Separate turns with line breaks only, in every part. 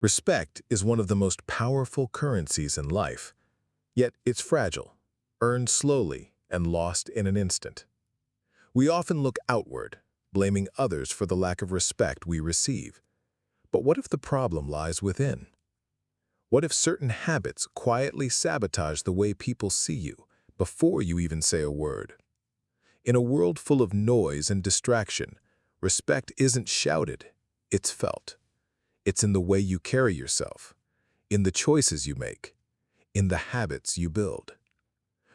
Respect is one of the most powerful currencies in life, yet it's fragile, earned slowly, and lost in an instant. We often look outward, blaming others for the lack of respect we receive. But what if the problem lies within? What if certain habits quietly sabotage the way people see you before you even say a word? In a world full of noise and distraction, respect isn't shouted, it's felt. It's in the way you carry yourself, in the choices you make, in the habits you build.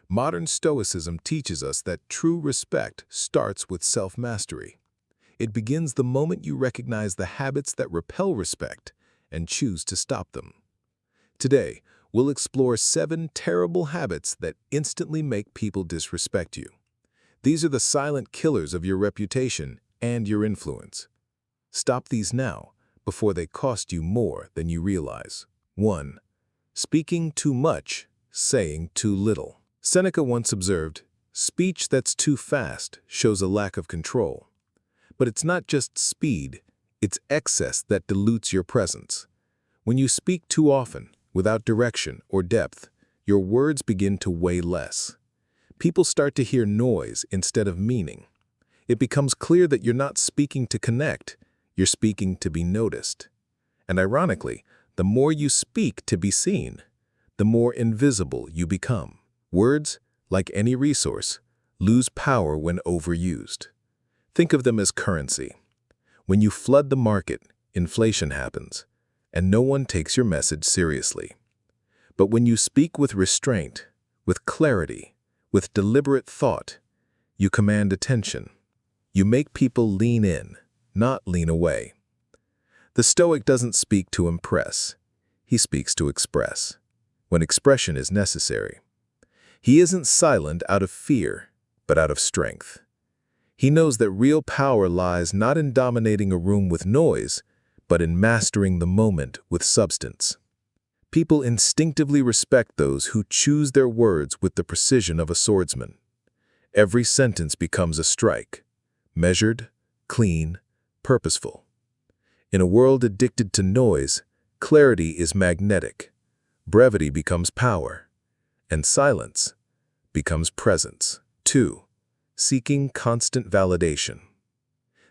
Modern Stoicism teaches us that true respect starts with self-mastery. It begins the moment you recognize the habits that repel respect and choose to stop them. Today, we'll explore 7 terrible habits that instantly make people disrespect you. These are the silent killers of your reputation and your influence. Stop these now, before they cost you more than you realize. 1. Speaking too much, saying too little. Seneca once observed, "Speech that's too fast shows a lack of control." But it's not just speed, it's excess that dilutes your presence. When you speak too often, without direction or depth, your words begin to weigh less. People start to hear noise instead of meaning. It becomes clear that you're not speaking to connect, you're speaking to be noticed. And ironically, the more you speak to be seen, the more invisible you become. Words, like any resource, lose power when overused. Think of them as currency. When you flood the market, inflation happens, and no one takes your message seriously. But when you speak with restraint, with clarity, with deliberate thought, you command attention. You make people lean in, not lean away. The Stoic doesn't speak to impress. He speaks to express, when expression is necessary. He isn't silent out of fear, but out of strength. He knows that real power lies not in dominating a room with noise, but in mastering the moment with substance. People instinctively respect those who choose their words with the precision of a swordsman. Every sentence becomes a strike, measured, clean, purposeful. In a world addicted to noise, clarity is magnetic, brevity becomes power, and silence becomes presence. 2. Seeking constant validation.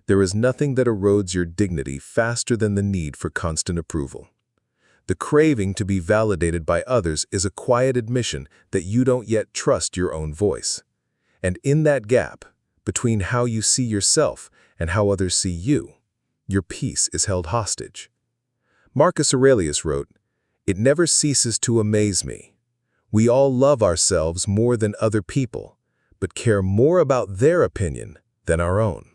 There is nothing that erodes your dignity faster than the need for constant approval. The craving to be validated by others is a quiet admission that you don't yet trust your own voice. And in that gap, between how you see yourself and how others see you, your peace is held hostage. Marcus Aurelius wrote, "It never ceases to amaze me. We all love ourselves more than other people, but care more about their opinion than our own."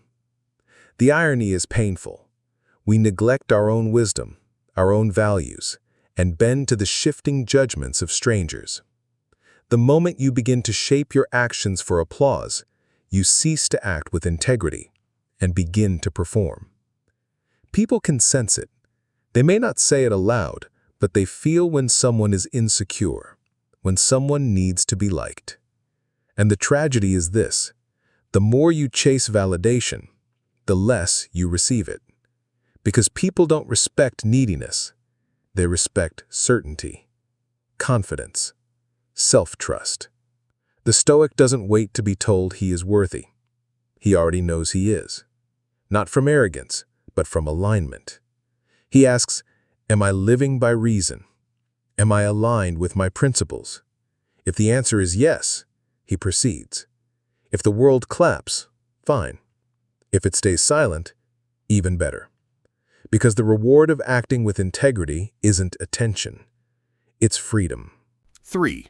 The irony is painful. We neglect our own wisdom, our own values, and bend to the shifting judgments of strangers. The moment you begin to shape your actions for applause, you cease to act with integrity and begin to perform. People can sense it. They may not say it aloud, but they feel when someone is insecure, when someone needs to be liked. And the tragedy is this: the more you chase validation, the less you receive it. Because people don't respect neediness. They respect certainty, confidence, self-trust. The Stoic doesn't wait to be told he is worthy. He already knows he is. Not from arrogance, but from alignment. He asks, "Am I living by reason? Am I aligned with my principles?" If the answer is yes, he proceeds. If the world claps, fine. If it stays silent, even better. Because the reward of acting with integrity isn't attention, it's freedom.
3.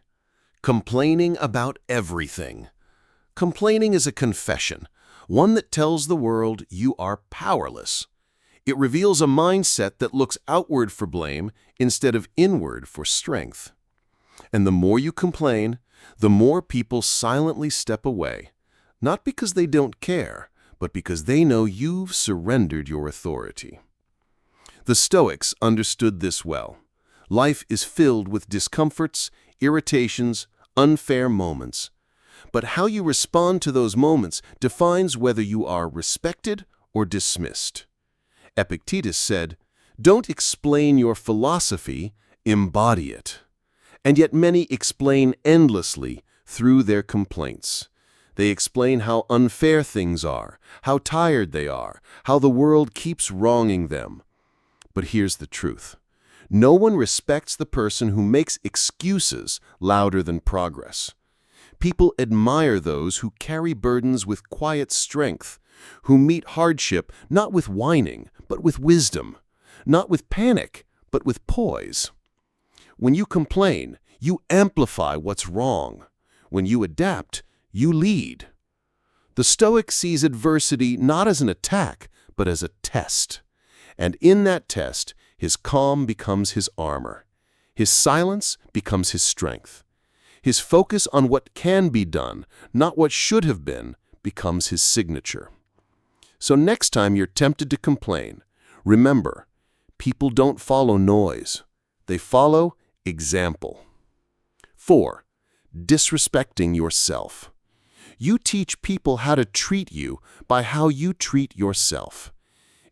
Complaining about everything. Complaining is a confession, one that tells the world you are powerless. It reveals a mindset that looks outward for blame instead of inward for strength. And the more you complain, the more people silently step away, not because they don't care, but because they know you've surrendered your authority. The Stoics understood this well. Life is filled with discomforts, irritations, unfair moments. But how you respond to those moments defines whether you are respected or dismissed. Epictetus said, Don't explain your philosophy, embody it. And yet many explain endlessly through their complaints. They explain how unfair things are, how tired they are, how the world keeps wronging them. But here's the truth. No one respects the person who makes excuses louder than progress. People admire those who carry burdens with quiet strength, who meet hardship not with whining, but with wisdom, not with panic, but with poise. When you complain, you amplify what's wrong. When you adapt, you lead. The Stoic sees adversity not as an attack, but as a test. And in that test, his calm becomes his armor. His silence becomes his strength. His focus on what can be done, not what should have been, becomes his signature. So next time you're tempted to complain, remember, people don't follow noise. They follow example. 4. Disrespecting yourself. You teach people how to treat you by how you treat yourself.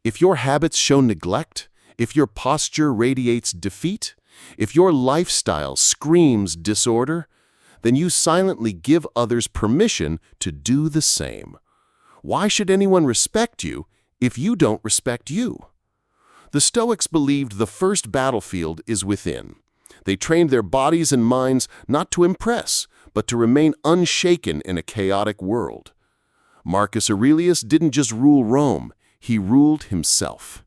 If your habits show neglect, if your posture radiates defeat, if your lifestyle screams disorder, then you silently give others permission to do the same. Why should anyone respect you if you don't respect you? The Stoics believed the first battlefield is within. They trained their bodies and minds not to impress, but to remain unshaken in a chaotic world. Marcus Aurelius didn't just rule Rome, he ruled himself.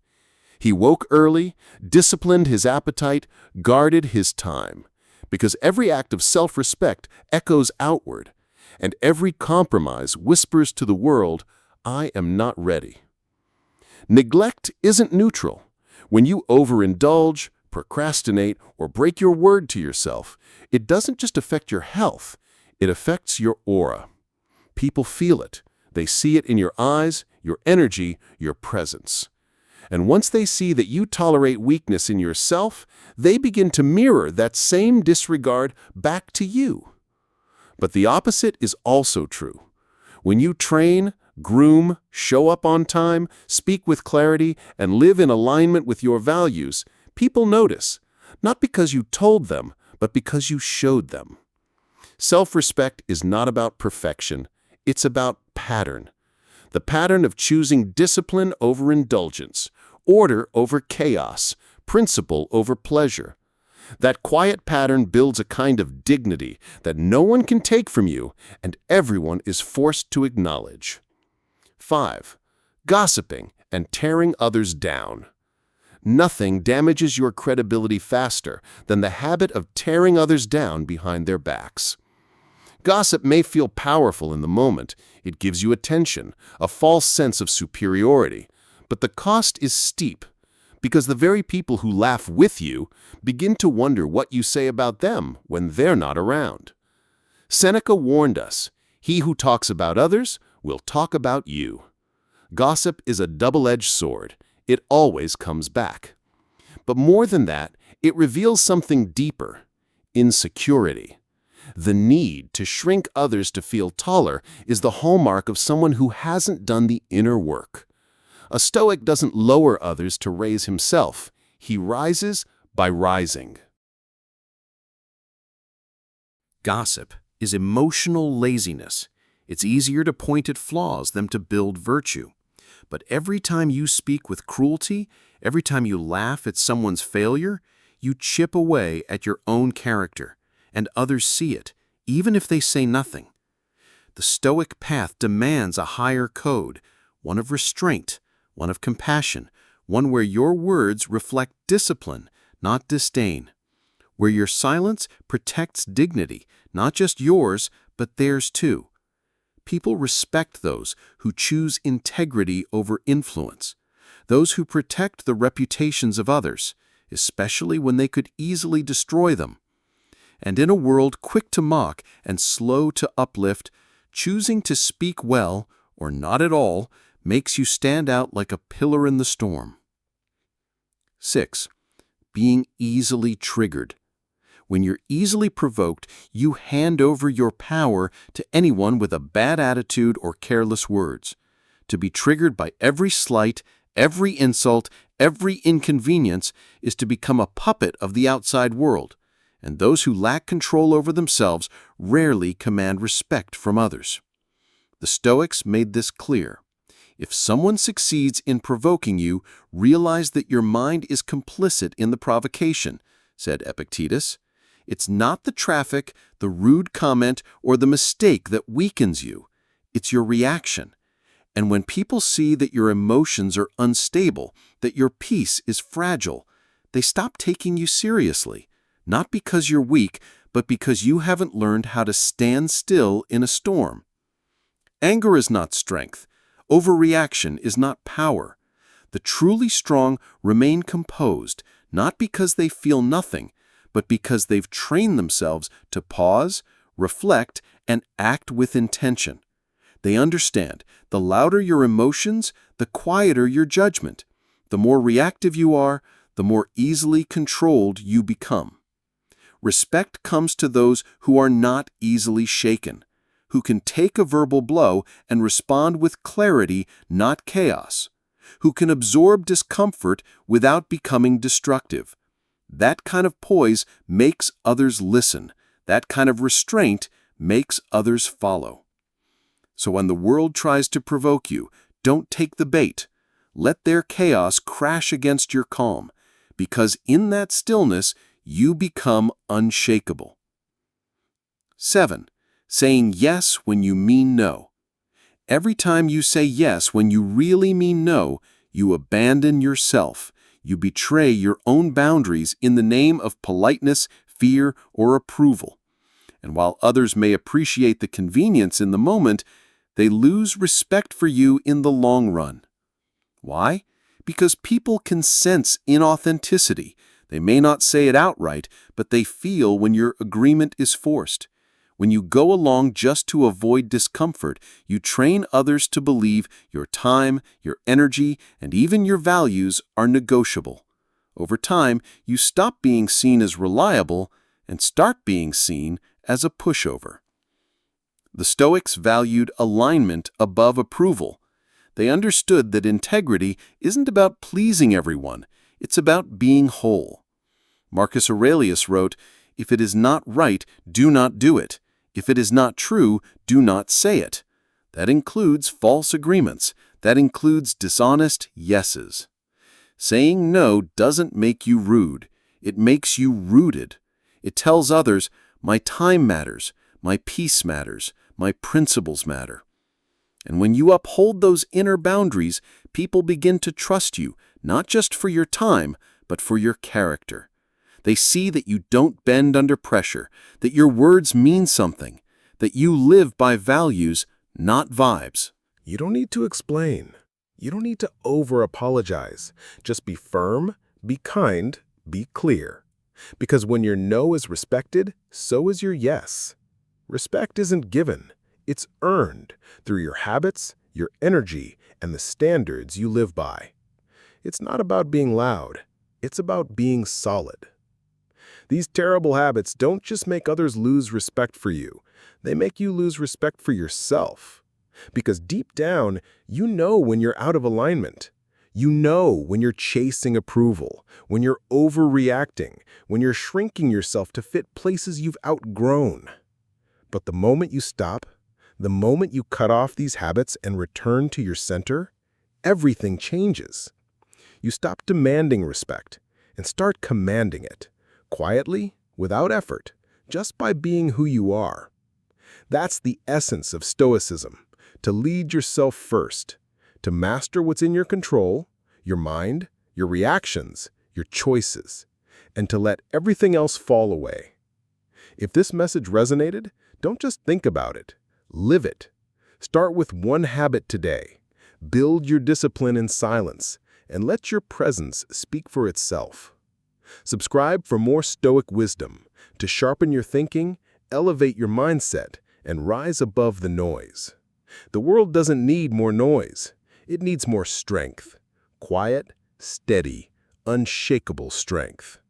He woke early, disciplined his appetite, guarded his time, because every act of self-respect echoes outward, and every compromise whispers to the world, I am not ready. Neglect isn't neutral. When you overindulge, procrastinate, or break your word to yourself, it doesn't just affect your health, it affects your aura. People feel it. They see it in your eyes, your energy, your presence. And once they see that you tolerate weakness in yourself, they begin to mirror that same disregard back to you. But the opposite is also true. When you train, groom, show up on time, speak with clarity, and live in alignment with your values, people notice, not because you told them, but because you showed them. Self-respect is not about perfection, it's about pattern. The pattern of choosing discipline over indulgence, order over chaos, principle over pleasure. That quiet pattern builds a kind of dignity that no one can take from you and everyone is forced to acknowledge. 5. Gossiping and tearing others down. Nothing damages your credibility faster than the habit of tearing others down behind their backs. Gossip may feel powerful in the moment. It gives you attention, a false sense of superiority. But the cost is steep, because the very people who laugh with you begin to wonder what you say about them when they're not around. Seneca warned us, he who talks about others will talk about you. Gossip is a double-edged sword. It always comes back. But more than that, it reveals something deeper: insecurity. The need to shrink others to feel taller is the hallmark of someone who hasn't done the inner work. A Stoic doesn't lower others to raise himself. He rises by rising. Gossip is emotional laziness. It's easier to point at flaws than to build virtue. But every time you speak with cruelty, every time you laugh at someone's failure, you chip away at your own character, and others see it, even if they say nothing. The Stoic path demands a higher code, one of restraint, one of compassion, one where your words reflect discipline, not disdain, where your silence protects dignity, not just yours, but theirs too. People respect those who choose integrity over influence, those who protect the reputations of others, especially when they could easily destroy them. And in a world quick to mock and slow to uplift, choosing to speak well, or not at all, makes you stand out like a pillar in the storm. 6. Being easily triggered. When you're easily provoked, you hand over your power to anyone with a bad attitude or careless words. To be triggered by every slight, every insult, Every inconvenience is to become a puppet of the outside world, and those who lack control over themselves rarely command respect from others. The Stoics made this clear. If someone succeeds in provoking you, realize that your mind is complicit in the provocation, said Epictetus. It's not the traffic, the rude comment, or the mistake that weakens you. It's your reaction. And when people see that your emotions are unstable, that your peace is fragile, they stop taking you seriously, not because you're weak, but because you haven't learned how to stand still in a storm. Anger is not strength. Overreaction is not power. The truly strong remain composed, not because they feel nothing, but because they've trained themselves to pause, reflect, and act with intention. They understand the louder your emotions, the quieter your judgment. The more reactive you are, the more easily controlled you become. Respect comes to those who are not easily shaken, who can take a verbal blow and respond with clarity, not chaos, who can absorb discomfort without becoming destructive. That kind of poise makes others listen. That kind of restraint makes others follow. So when the world tries to provoke you, don't take the bait. Let their chaos crash against your calm, because in that stillness, you become unshakable. 7. Saying yes when you mean no. Every time you say yes when you really mean no, you abandon yourself. You betray your own boundaries in the name of politeness, fear, or approval. And while others may appreciate the convenience in the moment, they lose respect for you in the long run. Why? Because people can sense inauthenticity. They may not say it outright, but they feel when your agreement is forced. When you go along just to avoid discomfort, you train others to believe your time, your energy, and even your values are negotiable. Over time, you stop being seen as reliable and start being seen as a pushover. The Stoics valued alignment above approval. They understood that integrity isn't about pleasing everyone, it's about being whole. Marcus Aurelius wrote, "If it is not right, do not do it. If it is not true, do not say it." That includes false agreements. That includes dishonest yeses. Saying no doesn't make you rude. It makes you rooted. It tells others, my time matters, my peace matters, my principles matter. And when you uphold those inner boundaries, people begin to trust you, not just for your time, but for your character. They see that you don't bend under pressure, that your words mean something, that you live by values, not vibes.
You don't need to explain. You don't need to over-apologize. Just be firm, be kind, be clear. Because when your no is respected, so is your yes. Respect isn't given. It's earned through your habits, your energy, and the standards you live by. It's not about being loud. It's about being solid. These terrible habits don't just make others lose respect for you. They make you lose respect for yourself. Because deep down, you know when you're out of alignment. You know when you're chasing approval, when you're overreacting, when you're shrinking yourself to fit places you've outgrown. But the moment you stop, the moment you cut off these habits and return to your center, everything changes. You stop demanding respect and start commanding it, quietly, without effort, just by being who you are. That's the essence of Stoicism, to lead yourself first, to master what's in your control, your mind, your reactions, your choices, and to let everything else fall away. If this message resonated, don't just think about it, live it. Start with one habit today. Build your discipline in silence, and let your presence speak for itself. Subscribe for more Stoic wisdom to sharpen your thinking, elevate your mindset, and rise above the noise. The world doesn't need more noise. It needs more strength. Quiet, steady, unshakable strength.